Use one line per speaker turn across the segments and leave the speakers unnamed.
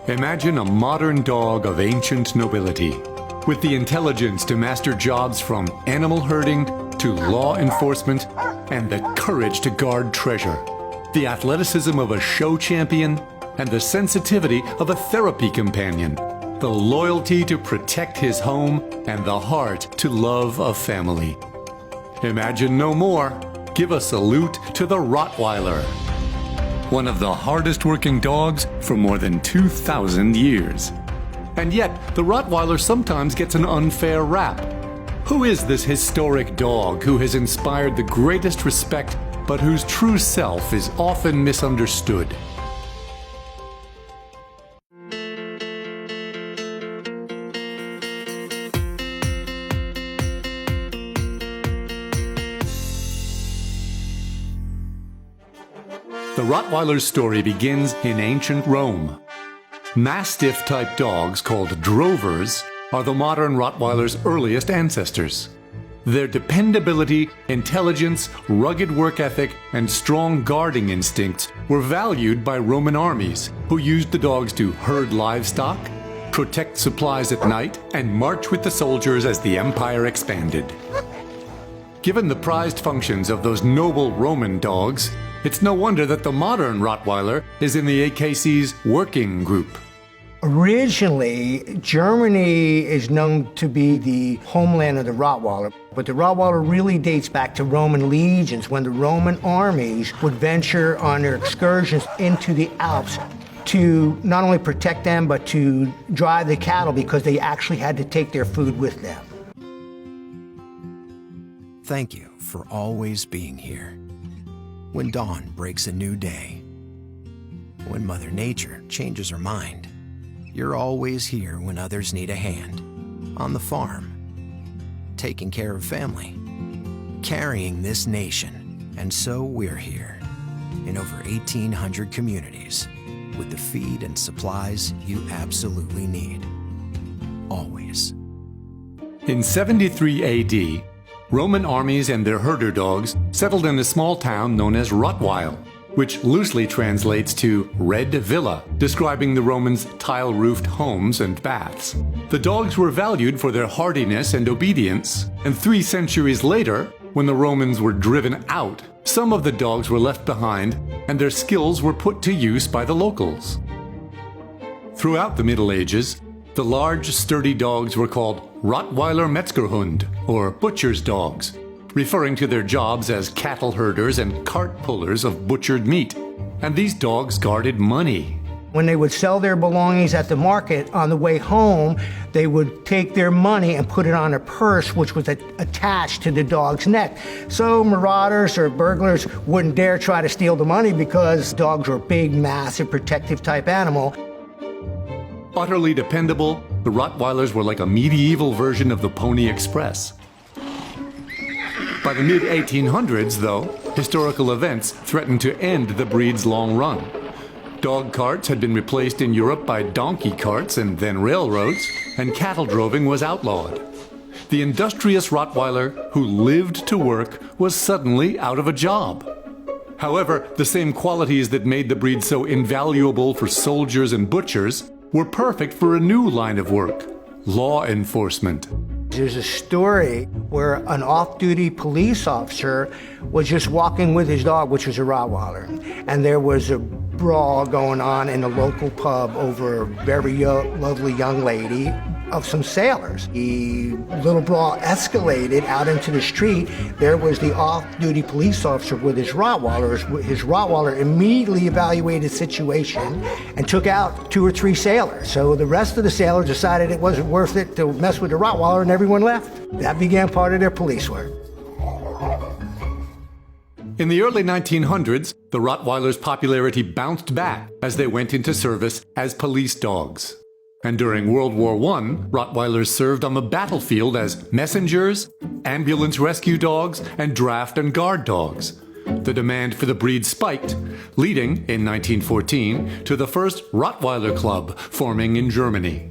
Imagine a modern dog of ancient nobility, with the intelligence to master jobs from animal herding to law enforcement, and the courage to guard treasure, the athleticism of a show champion, and the sensitivity of a therapy companion, the loyalty to protect his home, and the heart to love a family. Imagine no more. Give a salute to the Rottweiler, one of the hardest working dogs for more than 2,000 years. And yet, the Rottweiler sometimes gets an unfair rap. Who is this historic dog who has inspired the greatest respect, but whose true self is often misunderstood? The Rottweiler's story begins in ancient Rome. Mastiff-type dogs called drovers are the modern Rottweiler's earliest ancestors. Their dependability, intelligence, rugged work ethic, and strong guarding instincts were valued by Roman armies, who used the dogs to herd livestock, protect supplies at night, and march with the soldiers as the empire expanded. Given the prized functions of those noble Roman dogs, it's no wonder that the modern Rottweiler is in the AKC's working group.
Originally, Germany is known to be the homeland of the Rottweiler, but the Rottweiler really dates back to Roman legions, when the Roman armies would venture on their excursions into the Alps to not only protect them, but to drive the cattle, because they actually had to take their food with them.
Thank you for always being here. When dawn breaks a new day, when Mother Nature changes her mind, you're always here when others need a hand. On the farm, taking care of family, carrying this nation, and so we're here in over 1,800 communities with the feed and supplies you absolutely need. Always.
In 73 AD, Roman armies and their herder dogs settled in a small town known as Rottweil, which loosely translates to Red Villa, describing the Romans' tile-roofed homes and baths. The dogs were valued for their hardiness and obedience, and 3 centuries later, when the Romans were driven out, some of the dogs were left behind and their skills were put to use by the locals. Throughout the Middle Ages, the large, sturdy dogs were called Rottweiler Metzgerhund, or butcher's dogs, referring to their jobs as cattle herders and cart pullers of butchered meat. And these dogs guarded money.
When they would sell their belongings at the market, on the way home, they would take their money and put it on a purse, which was attached to the dog's neck. So marauders or burglars wouldn't dare try to steal the money, because dogs were a big, massive, protective type animal.
Utterly dependable, the Rottweilers were like a medieval version of the Pony Express. By the mid-1800s, though, historical events threatened to end the breed's long run. Dog carts had been replaced in Europe by donkey carts and then railroads, and cattle droving was outlawed. The industrious Rottweiler, who lived to work, was suddenly out of a job. However, the same qualities that made the breed so invaluable for soldiers and butchers were perfect for a new line of work: law enforcement.
There's a story where an off-duty police officer was just walking with his dog, which was a Rottweiler, and there was a brawl going on in a local pub over a very lovely young lady of some sailors. The little brawl escalated out into the street. There was the off-duty police officer with his Rottweiler. His Rottweiler immediately evaluated the situation and took out 2 or 3 sailors. So the rest of the sailors decided it wasn't worth it to mess with the Rottweiler, and everyone left. That began part of their police work.
In the early 1900s, the Rottweiler's popularity bounced back as they went into service as police dogs. And during World War I, Rottweilers served on the battlefield as messengers, ambulance rescue dogs, and draft and guard dogs. The demand for the breed spiked, leading, in 1914, to the first Rottweiler Club forming in Germany.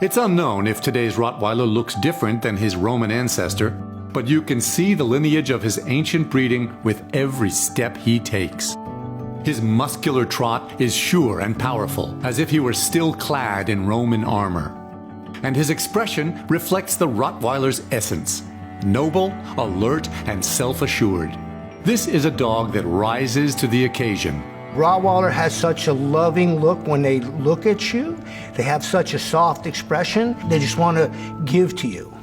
It's unknown if today's Rottweiler looks different than his Roman ancestor, but you can see the lineage of his ancient breeding with every step he takes. His muscular trot is sure and powerful, as if he were still clad in Roman armor. And his expression reflects the Rottweiler's essence: noble, alert, and self-assured. This is a dog that rises to the occasion.
Rottweiler has such a loving look when they look at you. They have such a soft expression. They just want to give to you.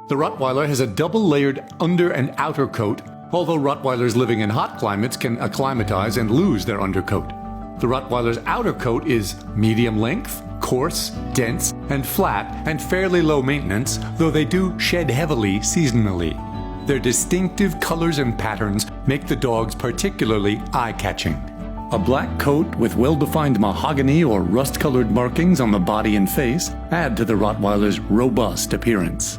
The Rottweiler has a double-layered under and outer coat, although Rottweilers living in hot climates can acclimatize and lose their undercoat. The Rottweiler's outer coat is medium length, coarse, dense, and flat, and fairly low maintenance, though they do shed heavily seasonally. Their distinctive colors and patterns make the dogs particularly eye-catching. A black coat with well-defined mahogany or rust-colored markings on the body and face add to the Rottweiler's robust appearance.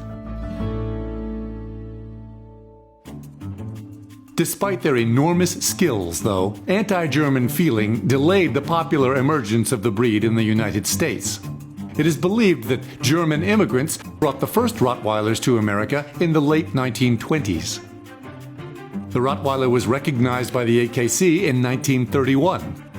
Despite their enormous skills, though, anti-German feeling delayed the popular emergence of the breed in the United States. It is believed that German immigrants brought the first Rottweilers to America in the late 1920s. The Rottweiler was recognized by the AKC in 1931.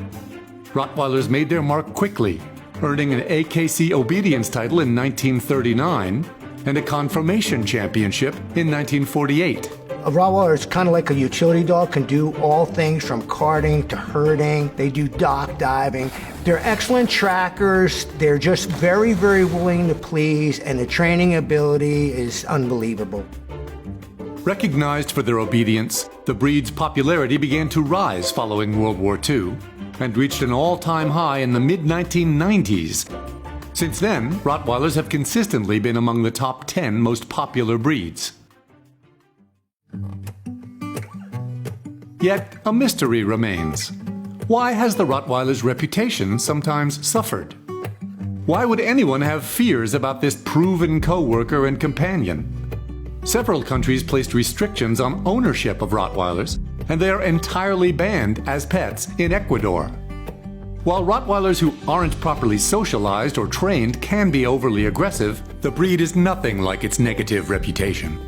Rottweilers made their mark quickly, earning an AKC obedience title in 1939 and a conformation championship in 1948.
A Rottweiler is kind of like a utility dog, can do all things from carting to herding. They do dock diving. They're excellent trackers. They're just very, very willing to please, and the training ability is unbelievable.
Recognized for their obedience, the breed's popularity began to rise following World War II and reached an all-time high in the mid-1990s. Since then, Rottweilers have consistently been among the top 10 most popular breeds. Yet, a mystery remains. Why has the Rottweiler's reputation sometimes suffered? Why would anyone have fears about this proven co-worker and companion? Several countries placed restrictions on ownership of Rottweilers, and they are entirely banned as pets in Ecuador. While Rottweilers who aren't properly socialized or trained can be overly aggressive, the breed is nothing like its negative reputation.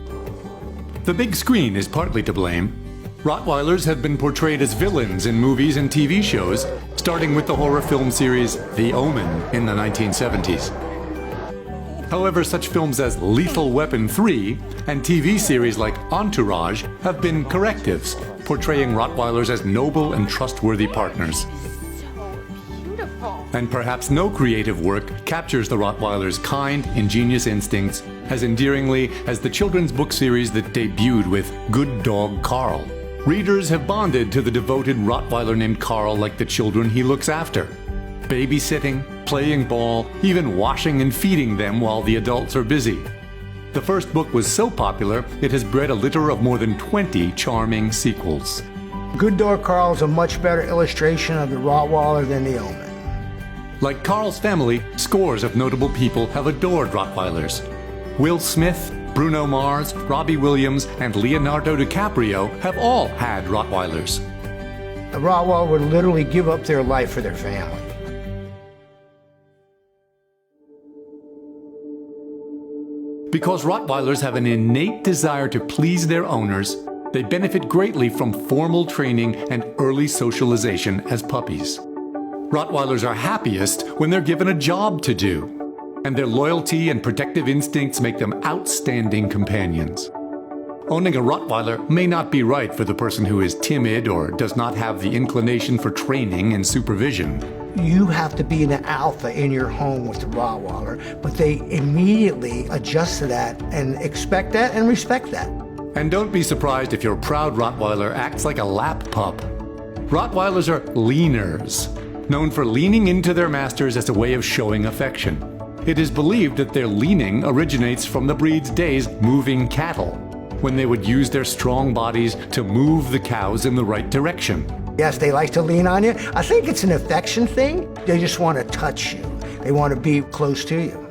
The big screen is partly to blame. Rottweilers have been portrayed as villains in movies and TV shows, starting with the horror film series The Omen in the 1970s. However, such films as Lethal Weapon 3 and TV series like Entourage have been correctives, portraying Rottweilers as noble and trustworthy partners. And perhaps no creative work captures the Rottweiler's kind, ingenious instincts as endearingly as the children's book series that debuted with Good Dog Carl. Readers have bonded to the devoted Rottweiler named Carl like the children he looks after, babysitting, playing ball, even washing and feeding them while the adults are busy. The first book was so popular, it has bred a litter of more than 20 charming sequels.
Good Dog Carl is a much better illustration of the Rottweiler than the Omen.
Like Carl's family, scores of notable people have adored Rottweilers. Will Smith, Bruno Mars, Robbie Williams, and Leonardo DiCaprio have all had Rottweilers.
A Rottweiler would literally give up their life for their family.
Because Rottweilers have an innate desire to please their owners, they benefit greatly from formal training and early socialization as puppies. Rottweilers are happiest when they're given a job to do, and their loyalty and protective instincts make them outstanding companions. Owning a Rottweiler may not be right for the person who is timid or does not have the inclination for training and supervision.
You have to be an alpha in your home with the Rottweiler, but they immediately adjust to that and expect that and respect that.
And don't be surprised if your proud Rottweiler acts like a lap pup. Rottweilers are leaners, known for leaning into their masters as a way of showing affection. It is believed that their leaning originates from the breed's days moving cattle, when they would use their strong bodies to move the cows in the right direction.
Yes, they like to lean on you. I think it's an affection thing. They just want to touch you. They want to be close to you.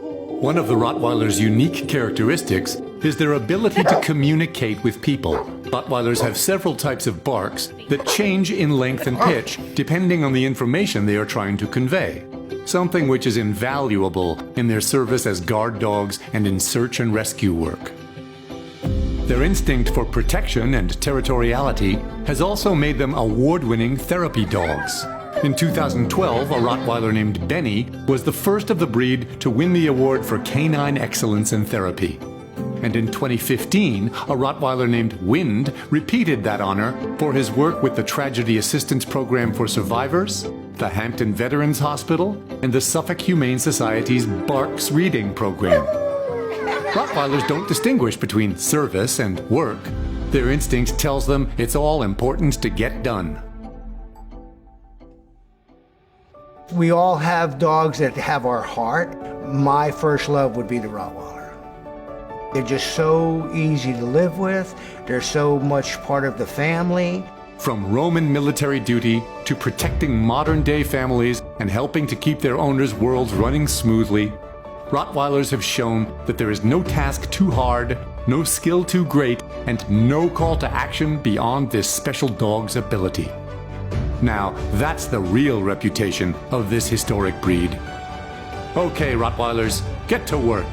One of the Rottweiler's unique characteristics is their ability to communicate with people. Rottweilers have several types of barks that change in length and pitch depending on the information they are trying to convey, something which is invaluable in their service as guard dogs and in search and rescue work. Their instinct for protection and territoriality has also made them award-winning therapy dogs. In 2012, a Rottweiler named Benny was the first of the breed to win the award for canine excellence in therapy. And in 2015, a Rottweiler named Wind repeated that honor for his work with the Tragedy Assistance Program for Survivors, the Hampton Veterans Hospital, and the Suffolk Humane Society's Barks Reading Program. Rottweilers don't distinguish between service and work. Their instinct tells them it's all important to get done.
We all have dogs that have our heart. My first love would be the Rottweiler. They're just so easy to live with. They're so much part of the family.
From Roman military duty to protecting modern-day families and helping to keep their owners' worlds running smoothly, Rottweilers have shown that there is no task too hard, no skill too great, and no call to action beyond this special dog's ability. Now, that's the real reputation of this historic breed. Okay, Rottweilers, get to work.